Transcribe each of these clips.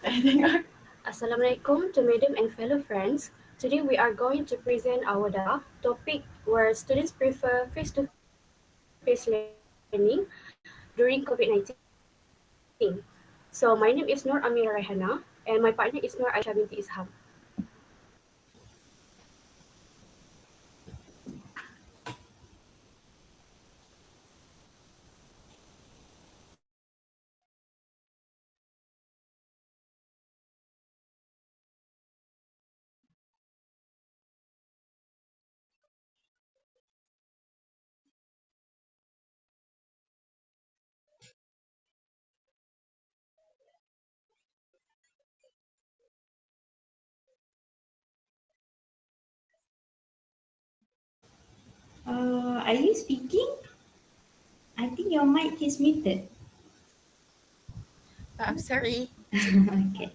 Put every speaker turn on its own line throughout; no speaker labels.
Assalamualaikum to madam and fellow friends. Today we are going to present our topic where students prefer face-to-face learning during COVID-19. So my name is Nur Amira Rehana and my partner is Nur Aisha binti Isham.
Are you speaking? I think your mic is muted.
Sorry.
Okay.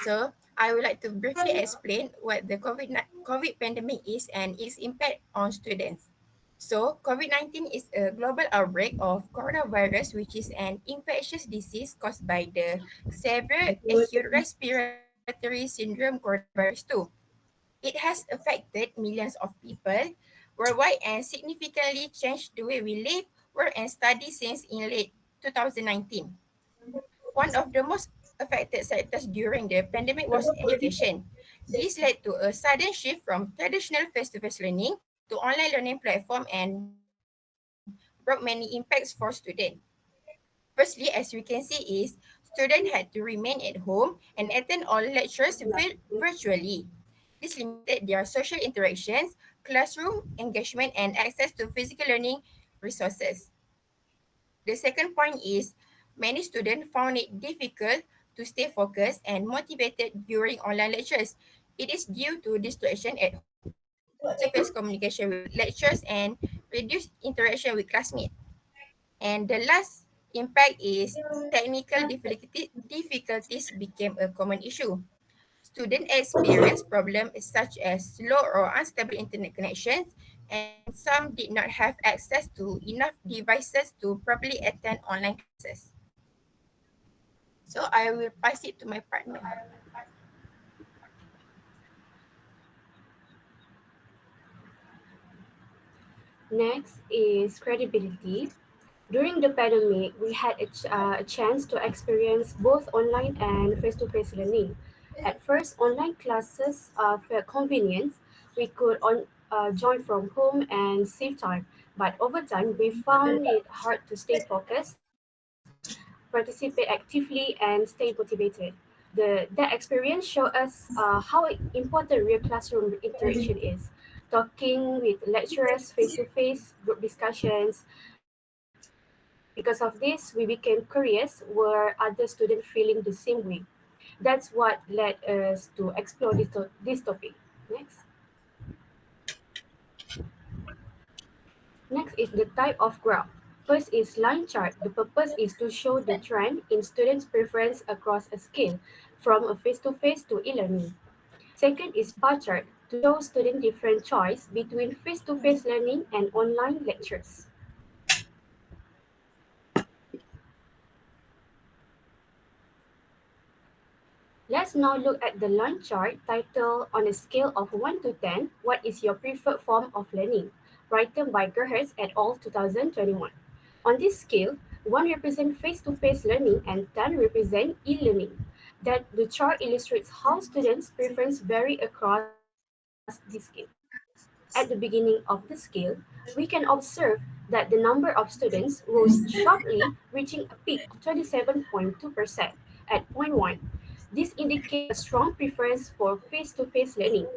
So I would like to briefly explain what the COVID pandemic is and its impact on students. So COVID-19 is a global outbreak of coronavirus, which is an infectious disease caused by the severe acute respiratory syndrome coronavirus 2. It has affected millions of people worldwide and significantly changed the way we live, work, and study since in late 2019. One of the most affected sectors during the pandemic was education. This led to a sudden shift from traditional face-to-face learning to online learning platform and brought many impacts for students. Firstly, as we can see is students had to remain at home and attend all lectures virtually. This limited their social interactions, classroom engagement, and access to physical learning resources. The second point is many students found it difficult to stay focused and motivated during online lectures. It is due to distraction at home, face-to-face communication with lecturers, and reduced interaction with classmates. And the last impact is technical difficulties became a common issue. Students experience problems such as slow or unstable internet connections, and some did not have access to enough devices to properly attend online classes. So I will pass it to my partner.
Next is credibility. During the pandemic, we had a chance to experience both online and face-to-face learning. At first, online classes felt convenient. We could join from home and save time. But over time, we found it hard to stay focused, participate actively, and stay motivated. That experience showed us how important real classroom interaction is. Talking with lecturers face to face, group discussions. Because of this, we became curious were other students feeling the same way. That's what led us to explore this topic. Next. Next is the type of graph. First is line chart. The purpose is to show the trend in students' preference across a scale, from a face-to-face to e-learning. Second is bar chart, to show student different choice between face-to-face learning and online lectures. Let's now look at the line chart titled On a Scale of 1 to 10, What is Your Preferred Form of Learning? Written by Gerhardt et al. 2021. On this scale, 1 represents face-to-face learning and 10 represent e-learning. That the chart illustrates how students' preference vary across this scale. At the beginning of the scale, we can observe that the number of students rose sharply, reaching a peak of 27.2% at point 1. This indicates a strong preference for face-to-face learning.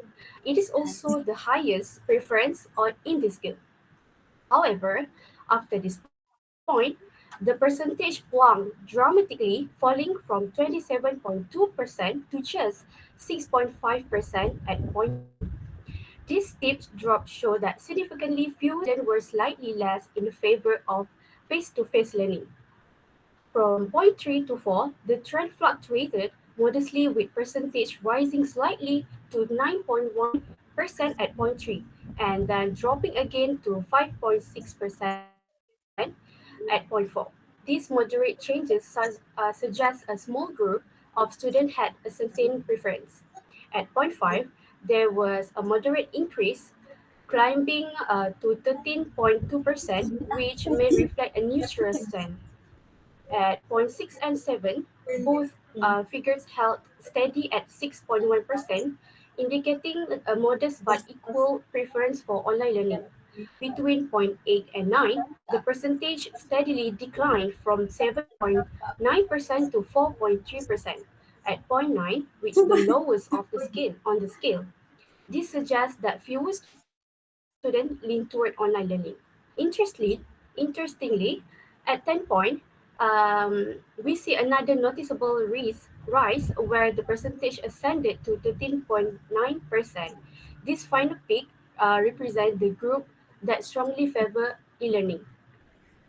It is also the highest preference in this scale. However, after this point, the percentage plunged dramatically, falling from 27.2% to just 6.5% at point 2. This steep drop showed that significantly fewer students were slightly less in favor of face-to-face learning. From point 3 to 4, the trend fluctuated modestly with percentage rising slightly to 9.1% at point 3 and then dropping again to 5.6% at point 4. These moderate changes suggest a small group of students had a certain preference. At point 5, there was a moderate increase, climbing to 13.2%, which may reflect a neutral stand. At point 6 and 7, both figures held steady at 6.1%, indicating a modest but equal preference for online learning. Between point 8 and 9, the percentage steadily declined from 7.9% to 4.3%. At point 9, which the lowest of the scale on the scale, this suggests that fewer students lean toward online learning. Interestingly, at 10 point, we see another noticeable rise where the percentage ascended to 13.9%. This final peak represents the group that strongly favor e-learning.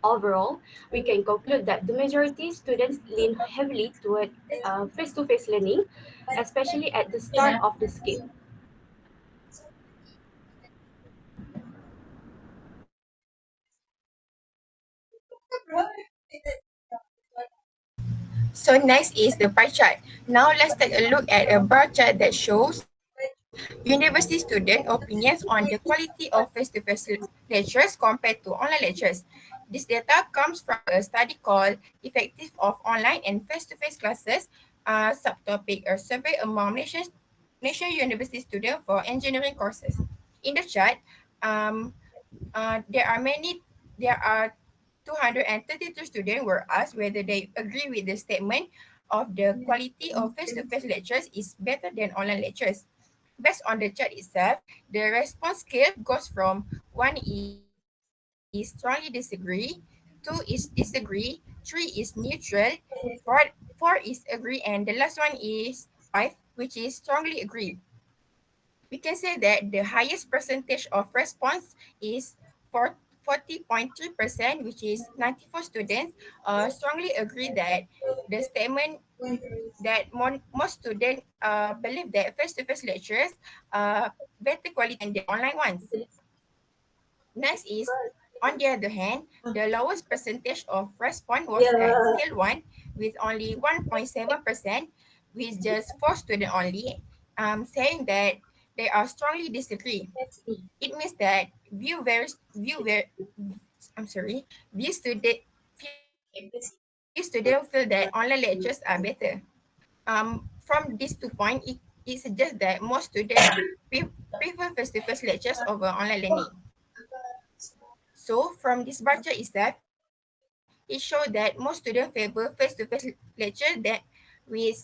Overall, we can conclude that the majority students lean heavily toward face-to-face learning, especially at the start of the scale.
So next is the pie chart. Now let's take a look at a bar chart that shows university student opinions on the quality of face-to-face lectures compared to online lectures. This data comes from a study called Effective of Online and Face-to-Face Classes, subtopic or survey among national university students for engineering courses. In the chart, um, there are 232 students were asked whether they agree with the statement of the quality of face-to-face lectures is better than online lectures. Based on the chart itself, the response scale goes from 1 is strongly disagree, 2 is disagree, 3 is neutral, 4 is agree, and the last one is 5, which is strongly agree. We can say that the highest percentage of response is for 40.3%, which is 94 students, strongly agree that the statement that most students believe that face-to-face lectures are better quality than the online ones. Next is, on the other hand, the lowest percentage of response was at scale 1 with only 1.7%, with just 4 students only, saying that they are strongly disagree. It means that view very I'm sorry, few students feel that online lectures are better. From these 2 points, it suggests that most students prefer face-to-face lectures over online learning. So from this bar chart itself, it showed that most students favor face-to-face lecture that with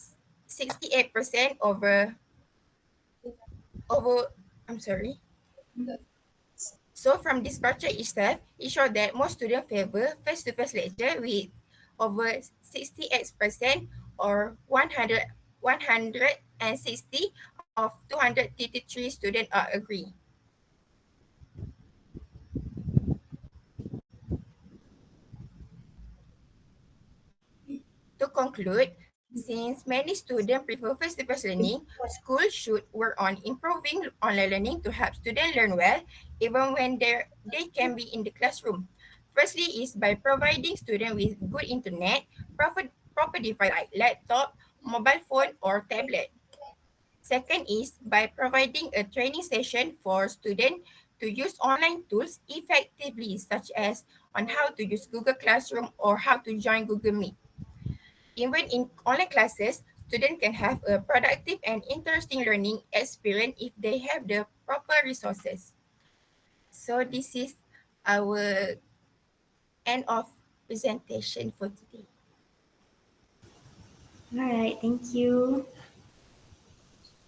68% over I'm sorry. So from this bar chart itself, it showed that most students favor face-to-face lecture with over 68% or 160 of 233 students are agree. To conclude, since many students prefer face-to-face learning, schools should work on improving online learning to help students learn well, even when they can be in the classroom. Firstly is by providing students with good internet, proper device like laptop, mobile phone, or tablet. Second is by providing a training session for students to use online tools effectively, such as on how to use Google Classroom or how to join Google Meet. Even in online classes, students can have a productive and interesting learning experience if they have the proper resources. So this is our end of presentation for today.
All right, thank you.